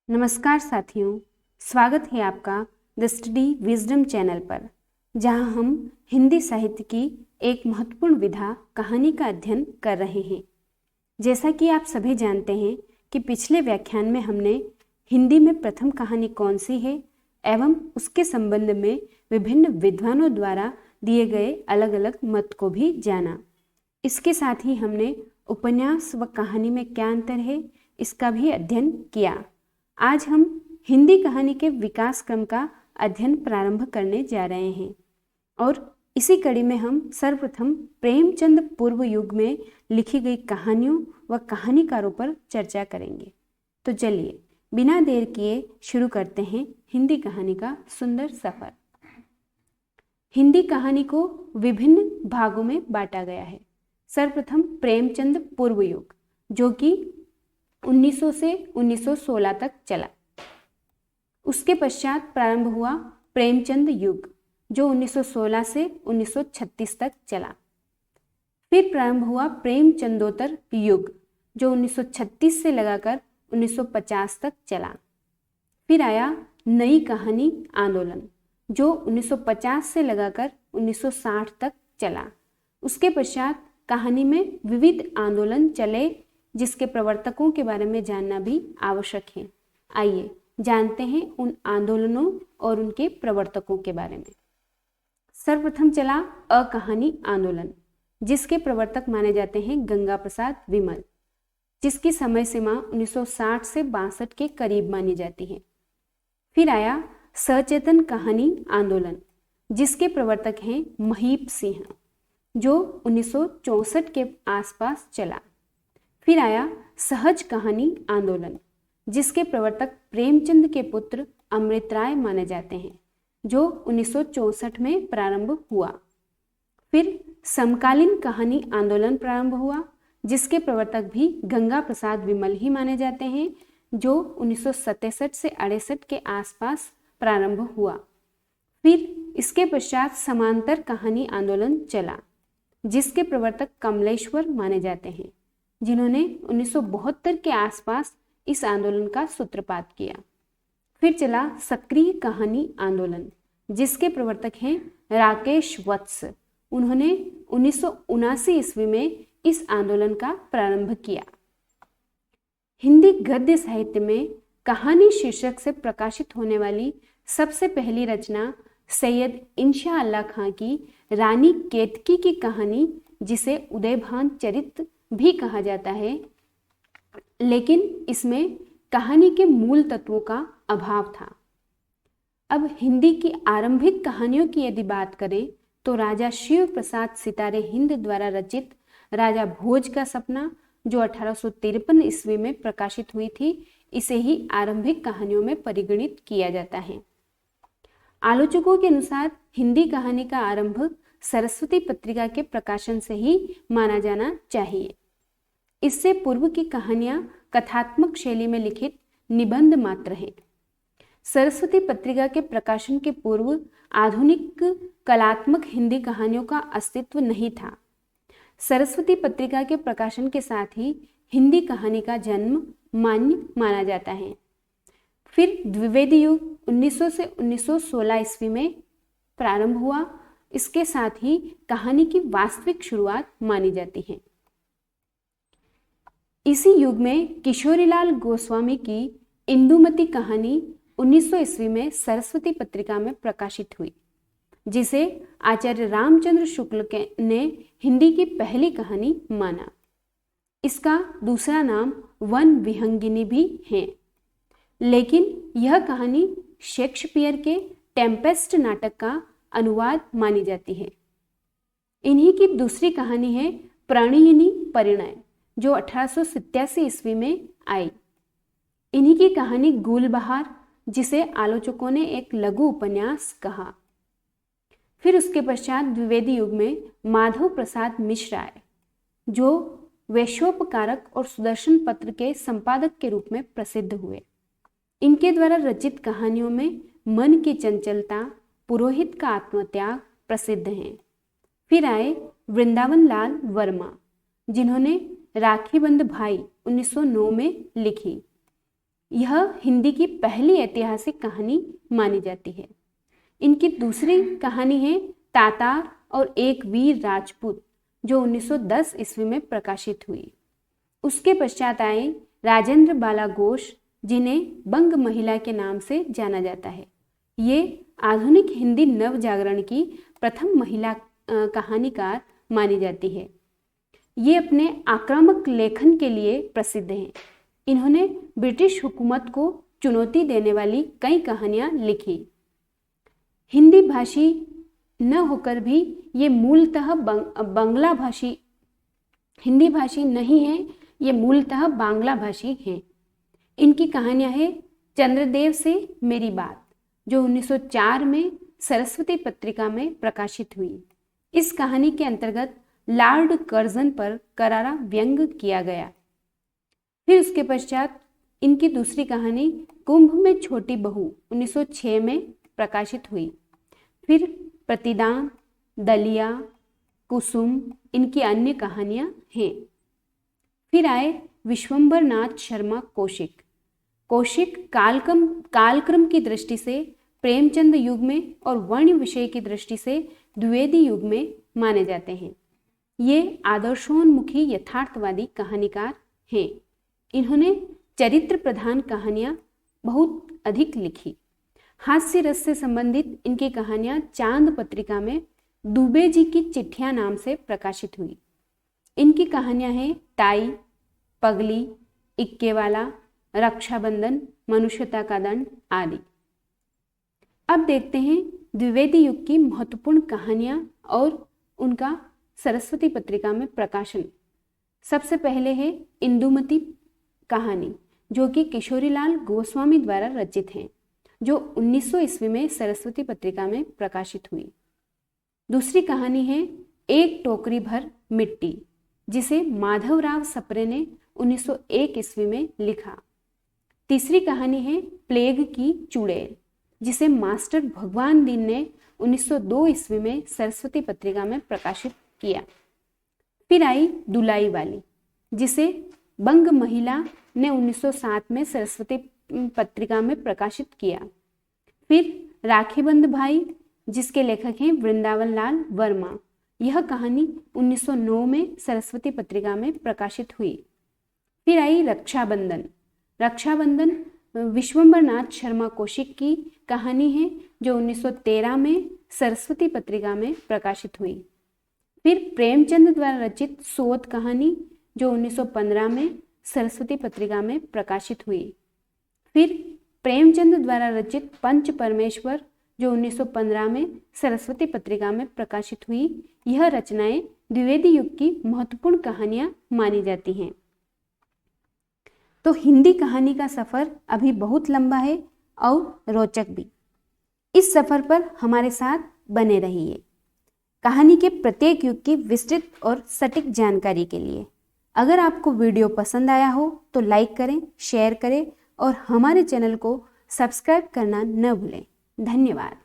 नमस्कार साथियों, स्वागत है आपका द स्टडी विजडम चैनल पर, जहां हम हिंदी साहित्य की एक महत्वपूर्ण विधा कहानी का अध्ययन कर रहे हैं। जैसा कि आप सभी जानते हैं कि पिछले व्याख्यान में हमने हिंदी में प्रथम कहानी कौन सी है एवं उसके संबंध में विभिन्न विद्वानों द्वारा दिए गए अलग अलग मत को भी जाना। इसके साथ ही हमने उपन्यास व कहानी में क्या अंतर है इसका भी अध्ययन किया। आज हम हिंदी कहानी के विकास क्रम का अध्ययन प्रारंभ करने जा रहे हैं और इसी कड़ी में हम सर्वप्रथम प्रेमचंद पूर्व युग में लिखी गई कहानियों व कहानीकारों पर चर्चा करेंगे। तो चलिए बिना देर किए शुरू करते हैं हिंदी कहानी का सुंदर सफर। हिंदी कहानी को विभिन्न भागों में बांटा गया है। सर्वप्रथम प्रेमचंद पूर्व युग, जो कि 1900 से 1916 तक चला। उसके पश्चात प्रारंभ हुआ प्रेमचंद युग, जो 1916 से 1936 तक चला। फिर प्रारंभ हुआ प्रेमचंदोत्तर युग, जो 1936 से लगाकर 1950 तक चला। फिर आया नई कहानी आंदोलन, जो 1950 से लगाकर 1960 तक चला। उसके पश्चात कहानी में विविध आंदोलन चले, जिसके प्रवर्तकों के बारे में जानना भी आवश्यक है। आइए जानते हैं उन आंदोलनों और उनके प्रवर्तकों के बारे में। सर्वप्रथम चला अकहानी आंदोलन, जिसके प्रवर्तक माने जाते हैं गंगा प्रसाद विमल, जिसकी समय सीमा 1960 से 62 के करीब मानी जाती है। फिर आया सचेतन कहानी आंदोलन, जिसके प्रवर्तक हैं महीप सिंह, जो 1964 के आसपास चला। फिर आया सहज कहानी आंदोलन, जिसके प्रवर्तक प्रेमचंद के पुत्र अमृत राय माने जाते हैं, जो 1964 में प्रारंभ हुआ। फिर समकालीन कहानी आंदोलन प्रारंभ हुआ, जिसके प्रवर्तक भी गंगा प्रसाद विमल ही माने जाते हैं, जो 1967 से 68 के आसपास प्रारंभ हुआ। फिर इसके पश्चात समांतर कहानी आंदोलन चला, जिसके प्रवर्तक कमलेश्वर माने जाते हैं, जिन्होंने 1972 के आसपास इस आंदोलन का सूत्रपात किया। फिर चला सक्रिय कहानी आंदोलन, जिसके प्रवर्तक हैं राकेश वत्स। उन्होंने 1979 ईस्वी में इस आंदोलन का प्रारंभ किया। हिंदी गद्य साहित्य में कहानी शीर्षक से प्रकाशित होने वाली सबसे पहली रचना सैयद इंशा अल्लाह खां की रानी केतकी की कहानी, जिसे उदयभान चरित भी कहा जाता है, लेकिन इसमें कहानी के मूल तत्वों का अभाव था। अब हिंदी की आरंभिक कहानियों की यदि बात करें तो राजा शिव प्रसाद सितारे हिंद द्वारा रचित राजा भोज का सपना, जो 1853 ईस्वी में प्रकाशित हुई थी, इसे ही आरंभिक कहानियों में परिगणित किया जाता है। आलोचकों के अनुसार हिंदी कहानी का आरंभ सरस्वती पत्रिका के प्रकाशन से ही माना जाना चाहिए। इससे पूर्व की कहानियां कथात्मक शैली में लिखित निबंध मात्र हैं। सरस्वती पत्रिका के प्रकाशन के पूर्व आधुनिक कलात्मक हिंदी कहानियों का अस्तित्व नहीं था। सरस्वती पत्रिका के प्रकाशन के साथ ही हिंदी कहानी का जन्म मान्य माना जाता है। फिर द्विवेदी युग 1900 से 1916 ईस्वी में प्रारंभ हुआ। इसके साथ ही कहानी की वास्तविक शुरुआत मानी जाती है। इसी युग में किशोरीलाल गोस्वामी की इंदुमती कहानी 1900 ईस्वी में सरस्वती पत्रिका में प्रकाशित हुई, जिसे आचार्य रामचंद्र शुक्ल ने हिंदी की पहली कहानी माना। इसका दूसरा नाम वन विहंगिनी भी है, लेकिन यह कहानी शेक्सपियर के टेम्पेस्ट नाटक का अनुवाद मानी जाती है। इन्हीं की दूसरी कहानी है प्रणयिनी परिणय, जो 1887 ईस्वी में आई। इन्हीं की कहानी गुलबहार, जिसे आलोचकों ने एक लघु उपन्यास कहा। फिर उसके पश्चात द्विवेदी युग में माधव प्रसाद मिश्र आए, जो वैश्योपकारक और सुदर्शन पत्र के संपादक के रूप में प्रसिद्ध हुए। इनके द्वारा रचित कहानियों में मन की चंचलता, पुरोहित का आत्मत्याग प्रसिद्ध हैं। फिर आए वृंदावन लाल वर्मा, जिन्होंने राखी बंद भाई 1909 में लिखी। यह हिंदी की पहली ऐतिहासिक कहानी मानी जाती है। इनकी दूसरी कहानी है तातार और एक वीर राजपूत, जो 1910 ईस्वी में प्रकाशित हुई। उसके पश्चात आए राजेंद्र बाला घोष, जिन्हें बंग महिला के नाम से जाना जाता है। ये आधुनिक हिंदी नव जागरण की प्रथम महिला कहानीकार मानी जाती है। ये अपने आक्रामक लेखन के लिए प्रसिद्ध हैं। इन्होंने ब्रिटिश हुकूमत को चुनौती देने वाली कई कहानियां लिखी। हिंदी भाषी न होकर भी ये मूलतः बांग्ला भाषी हिंदी भाषी नहीं है, ये मूलतः बांग्ला भाषी हैं। इनकी कहानियां हैं चंद्रदेव से मेरी बात, जो 1904 में सरस्वती पत्रिका में प्रकाशित हुई। इस कहानी के अंतर्गत लॉर्ड कर्जन पर करारा व्यंग किया गया। फिर उसके पश्चात इनकी दूसरी कहानी कुंभ में छोटी बहू 1906 में प्रकाशित हुई। फिर प्रतिदान, दलिया, कुसुम इनकी अन्य कहानियां हैं। फिर आए विश्वंभर नाथ शर्मा कौशिक। कौशिक कालक्रम की दृष्टि से प्रेमचंद युग में और वर्ण विषय की दृष्टि से द्विवेदी युग में माने जाते हैं। ये आदर्शोन्मुखी यथार्थवादी कहानीकार हैं। इन्होंने चरित्र प्रधान कहानियां बहुत अधिक लिखी। हास्य रस से संबंधित इनकी कहानियां चांद पत्रिका में दुबे जी की चिट्ठियां नाम से प्रकाशित हुई। इनकी कहानियां हैं ताई, पगली, इक्केवाला, रक्षाबंधन, मनुष्यता का दंड आदि। अब देखते हैं द्विवेदी युग की महत्वपूर्ण कहानियां और उनका सरस्वती पत्रिका में प्रकाशन। सबसे पहले है इंदुमती कहानी, जो कि किशोरीलाल गोस्वामी द्वारा रचित है, जो 1900 ईस्वी में सरस्वती पत्रिका में प्रकाशित हुई। दूसरी कहानी है एक टोकरी भर मिट्टी, जिसे माधवराव सप्रे ने 1901 ईस्वी में लिखा। तीसरी कहानी है प्लेग की चुड़ैल, जिसे मास्टर भगवान दीन ने 1902 ईस्वी में सरस्वती पत्रिका में प्रकाशित किया। फिर आई दुलाई वाली, जिसे बंग महिला ने 1907 में सरस्वती पत्रिका में प्रकाशित किया। फिर राखीबंद भाई, जिसके लेखक हैं वृंदावन लाल वर्मा। यह कहानी 1909 में सरस्वती पत्रिका में प्रकाशित हुई। फिर आई रक्षाबंधन। रक्षाबंधन विश्वंभर नाथ शर्मा कौशिक की कहानी है, जो 1913 में सरस्वती पत्रिका में प्रकाशित हुई। फिर प्रेमचंद द्वारा रचित सोत कहानी, जो 1915 में सरस्वती पत्रिका में प्रकाशित हुई। फिर प्रेमचंद द्वारा रचित पंच परमेश्वर, जो 1915 में सरस्वती पत्रिका में प्रकाशित हुई। यह रचनाएं द्विवेदी युग की महत्वपूर्ण कहानियां मानी जाती हैं। तो हिंदी कहानी का सफर अभी बहुत लंबा है और रोचक भी। इस सफर पर हमारे साथ बने रहिए। कहानी के प्रत्येक युग की विस्तृत और सटीक जानकारी के लिए अगर आपको वीडियो पसंद आया हो तो लाइक करें, शेयर करें और हमारे चैनल को सब्सक्राइब करना न भूलें। धन्यवाद।